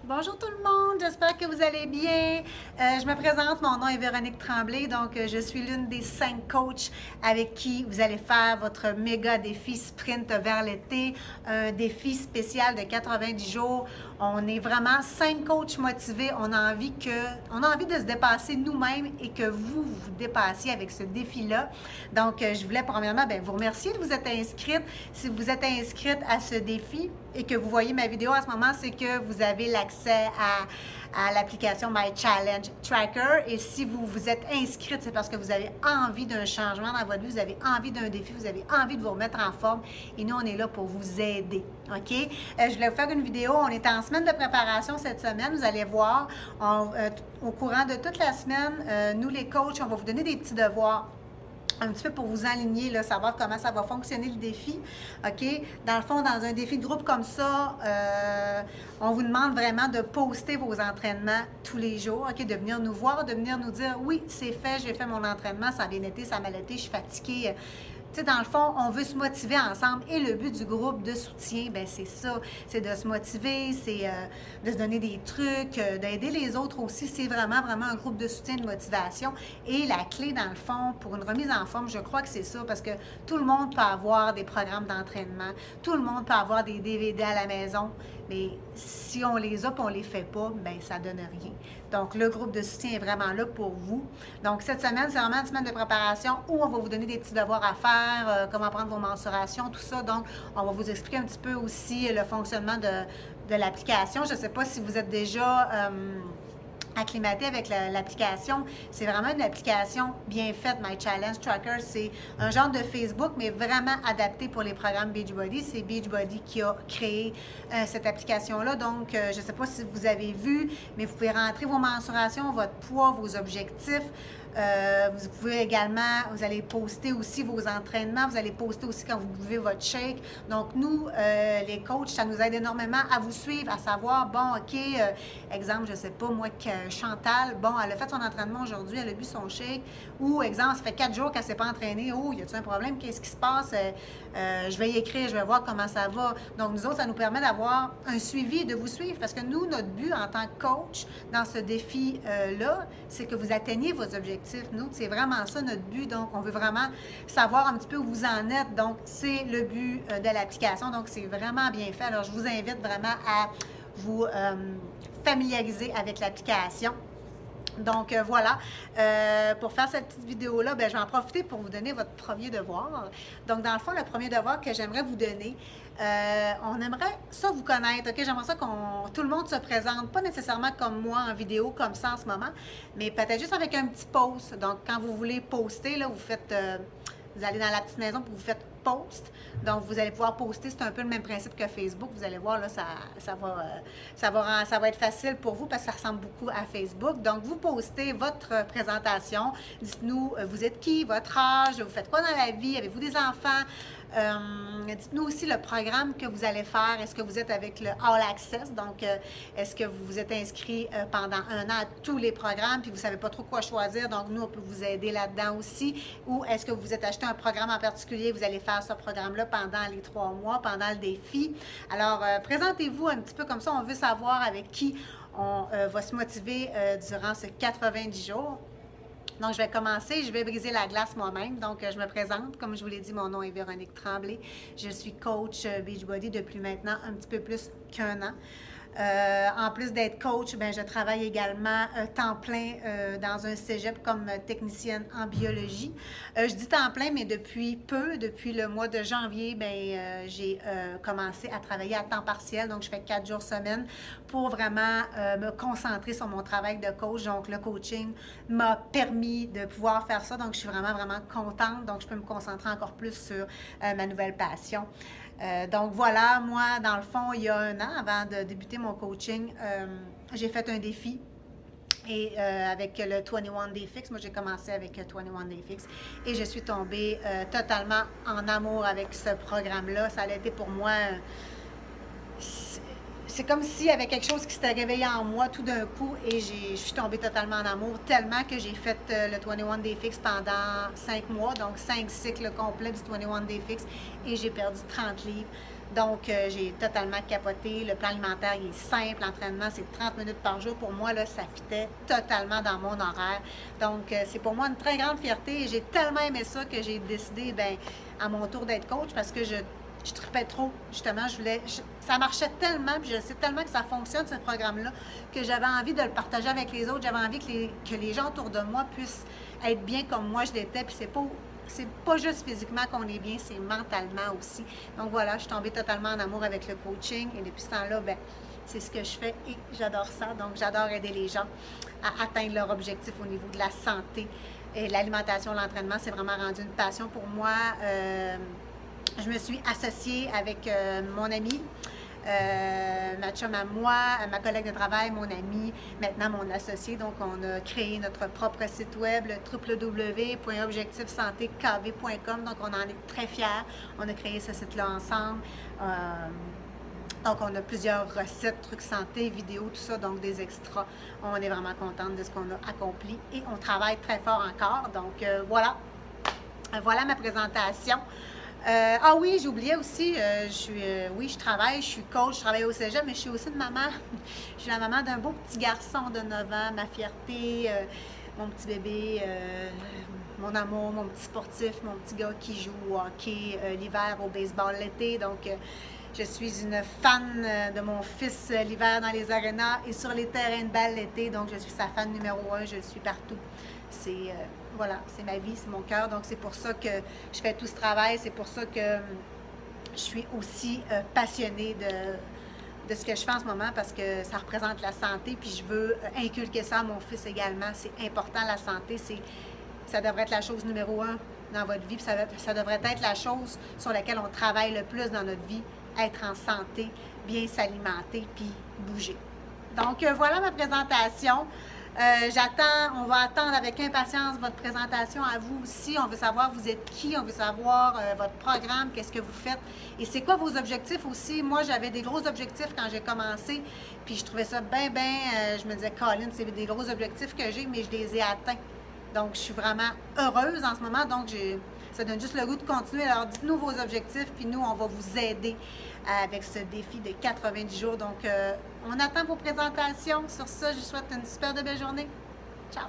Bonjour tout le monde, j'espère que vous allez bien. Je me présente, mon nom est Véronique Tremblay, donc je suis l'une des 5 coachs avec qui vous allez faire votre méga défi sprint vers l'été, un défi spécial de 90 jours. On est vraiment 5 coachs motivés, on a envie de se dépasser nous-mêmes et que vous vous dépassiez avec ce défi-là. Donc je voulais premièrement vous remercier de vous être inscrite. Si vous êtes inscrite à ce défi et que vous voyez ma vidéo en ce moment, c'est que vous avez l'accès à l'application My Challenge Tracker. Et si vous vous êtes inscrite, c'est parce que vous avez envie d'un changement dans votre vie, vous avez envie d'un défi, vous avez envie de vous remettre en forme. Et nous, on est là pour vous aider. OK? Je voulais vous faire une vidéo. On est en semaine de préparation cette semaine. Vous allez voir, au courant de toute la semaine, nous, les coachs, on va vous donner des petits devoirs un petit peu pour vous aligner, là, savoir comment ça va fonctionner le défi. OK? Dans le fond, dans un défi de groupe comme ça, on vous demande vraiment de poster vos entraînements tous les jours, OK? De venir nous voir, de venir nous dire, oui, c'est fait, j'ai fait mon entraînement, ça a bien été, ça m'a été, je suis fatiguée. Tu sais, dans le fond, on veut se motiver ensemble et le but du groupe de soutien, c'est ça, c'est de se motiver, c'est de se donner des trucs, d'aider les autres aussi. C'est vraiment, vraiment un groupe de soutien, de motivation. Et la clé, dans le fond, pour une remise en forme, je crois que c'est ça, parce que tout le monde peut avoir des programmes d'entraînement, tout le monde peut avoir des DVD à la maison, mais si on les a et on les fait pas, ça donne rien. Donc, le groupe de soutien est vraiment là pour vous. Donc, cette semaine, c'est vraiment une semaine de préparation où on va vous donner des petits devoirs à faire, comment prendre vos mensurations, tout ça. Donc, on va vous expliquer un petit peu aussi le fonctionnement de l'application. Je ne sais pas si vous êtes déjà acclimaté avec l'application. C'est vraiment une application bien faite, My Challenge Tracker. C'est un genre de Facebook, mais vraiment adapté pour les programmes Beachbody. C'est Beachbody qui a créé cette application-là. Donc, je ne sais pas si vous avez vu, mais vous pouvez rentrer vos mensurations, votre poids, vos objectifs. Vous pouvez également, vous allez poster aussi vos entraînements, vous allez poster aussi quand vous buvez votre shake. Donc, nous, les coachs, ça nous aide énormément à vous suivre, à savoir, bon, OK, exemple, je ne sais pas, moi, que Chantal, bon, elle a fait son entraînement aujourd'hui, elle a bu son shake, ou, exemple, ça fait 4 jours qu'elle ne s'est pas entraînée, oh, y a-t-il un problème, qu'est-ce qui se passe? Je vais y écrire, je vais voir comment ça va. Donc, nous autres, ça nous permet d'avoir un suivi, de vous suivre, parce que nous, notre but en tant que coach dans ce défi-là, c'est que vous atteigniez vos objectifs. Nous, c'est vraiment ça notre but. Donc, on veut vraiment savoir un petit peu où vous en êtes. Donc, c'est le but de l'application. Donc, c'est vraiment bien fait. Alors, je vous invite vraiment à vous familiariser avec l'application. Donc, voilà, pour faire cette petite vidéo-là, je vais en profiter pour vous donner votre premier devoir. Donc, dans le fond, le premier devoir que j'aimerais vous donner, on aimerait ça vous connaître, OK? J'aimerais ça tout le monde se présente, pas nécessairement comme moi en vidéo, comme ça en ce moment, mais peut-être juste avec un petit post. Donc, quand vous voulez poster, là, vous allez dans la petite maison et vous faites post. Donc, vous allez pouvoir poster. C'est un peu le même principe que Facebook. Vous allez voir, là, ça va être facile pour vous parce que ça ressemble beaucoup à Facebook. Donc, vous postez votre présentation. Dites-nous, vous êtes qui, votre âge, vous faites quoi dans la vie, avez-vous des enfants? Dites-nous aussi le programme que vous allez faire. Est-ce que vous êtes avec le All Access? Donc, est-ce que vous vous êtes inscrit pendant un an à tous les programmes puis vous ne savez pas trop quoi choisir? Donc, nous, on peut vous aider là-dedans aussi. Ou est-ce que vous vous êtes acheté un programme en particulier? Vous allez faire ce programme-là pendant les 3 mois, pendant le défi. Alors, présentez-vous un petit peu comme ça. On veut savoir avec qui on va se motiver durant ces 90 jours. Donc, je vais commencer. Je vais briser la glace moi-même. Donc, je me présente. Comme je vous l'ai dit, mon nom est Véronique Tremblay. Je suis coach Beachbody depuis maintenant un petit peu plus qu'1 an. En plus d'être coach, je travaille également temps plein dans un cégep comme technicienne en biologie. Je dis temps plein, mais depuis le mois de janvier, j'ai commencé à travailler à temps partiel. Donc, je fais 4 jours semaine pour vraiment me concentrer sur mon travail de coach. Donc, le coaching m'a permis de pouvoir faire ça. Donc, je suis vraiment, vraiment contente. Donc, je peux me concentrer encore plus sur ma nouvelle passion. Donc voilà, moi, dans le fond, il y a 1 an, avant de débuter mon coaching, j'ai fait un défi. Et avec le 21 Day Fix, moi j'ai commencé avec le 21 Day Fix et je suis tombée totalement en amour avec ce programme-là. Ça a été pour moi, c'est comme s'il y avait quelque chose qui s'était réveillé en moi tout d'un coup et je suis tombée totalement en amour, tellement que j'ai fait le 21 Day Fix pendant 5 mois, donc 5 cycles complets du 21 Day Fix et j'ai perdu 30 livres. Donc, j'ai totalement capoté. Le plan alimentaire, il est simple. L'entraînement, c'est 30 minutes par jour. Pour moi, là, ça fitait totalement dans mon horaire. Donc, c'est pour moi une très grande fierté. Et j'ai tellement aimé ça que j'ai décidé, bien, à mon tour d'être coach parce que je tripais trop, justement. Ça marchait tellement, puis je sais tellement que ça fonctionne, ce programme-là, que j'avais envie de le partager avec les autres. J'avais envie que les gens autour de moi puissent être bien comme moi je l'étais. Puis c'est pas juste physiquement qu'on est bien, c'est mentalement aussi. Donc voilà, je suis tombée totalement en amour avec le coaching et depuis ce temps-là, ben, c'est ce que je fais et j'adore ça. Donc j'adore aider les gens à atteindre leur objectif au niveau de la santé. Et l'alimentation, l'entraînement, c'est vraiment rendu une passion pour moi. Je me suis associée avec mon ami, ma chum à moi, ma collègue de travail, mon ami, maintenant mon associé. Donc, on a créé notre propre site web, le www.objectifsantékv.com. Donc, on en est très fiers. On a créé ce site-là ensemble. Donc, on a plusieurs recettes, trucs santé, vidéos, tout ça, donc des extras. On est vraiment contente de ce qu'on a accompli et on travaille très fort encore. Donc, voilà. Voilà ma présentation. Ah oui, j'oubliais aussi, je travaille, je suis coach, je travaille au cégep, mais je suis aussi une maman. Je suis la maman d'un beau petit garçon de 9 ans, ma fierté, mon petit bébé, mon amour, mon petit sportif, mon petit gars qui joue au hockey l'hiver, au baseball l'été. Donc, je suis une fan de mon fils l'hiver dans les arénas et sur les terrains de balle l'été. Donc, je suis sa fan numéro 1, je le suis partout. Voilà, c'est ma vie, c'est mon cœur. Donc, c'est pour ça que je fais tout ce travail. C'est pour ça que je suis aussi passionnée de ce que je fais en ce moment parce que ça représente la santé. Puis, je veux inculquer ça à mon fils également. C'est important, la santé. Ça devrait être la chose numéro 1 dans votre vie. Puis ça devrait être la chose sur laquelle on travaille le plus dans notre vie. Être en santé, bien s'alimenter, puis bouger. Donc, voilà ma présentation. On va attendre avec impatience votre présentation à vous aussi. On veut savoir vous êtes qui, on veut savoir votre programme, qu'est-ce que vous faites et c'est quoi vos objectifs aussi. Moi, j'avais des gros objectifs quand j'ai commencé, puis je trouvais ça je me disais, Colin, c'est des gros objectifs que j'ai, mais je les ai atteints. Donc, je suis vraiment heureuse en ce moment, donc ça donne juste le goût de continuer. Alors, dites-nous vos objectifs, puis nous, on va vous aider avec ce défi de 90 jours. Donc, on attend vos présentations. Sur ça, je vous souhaite une super belle journée. Ciao!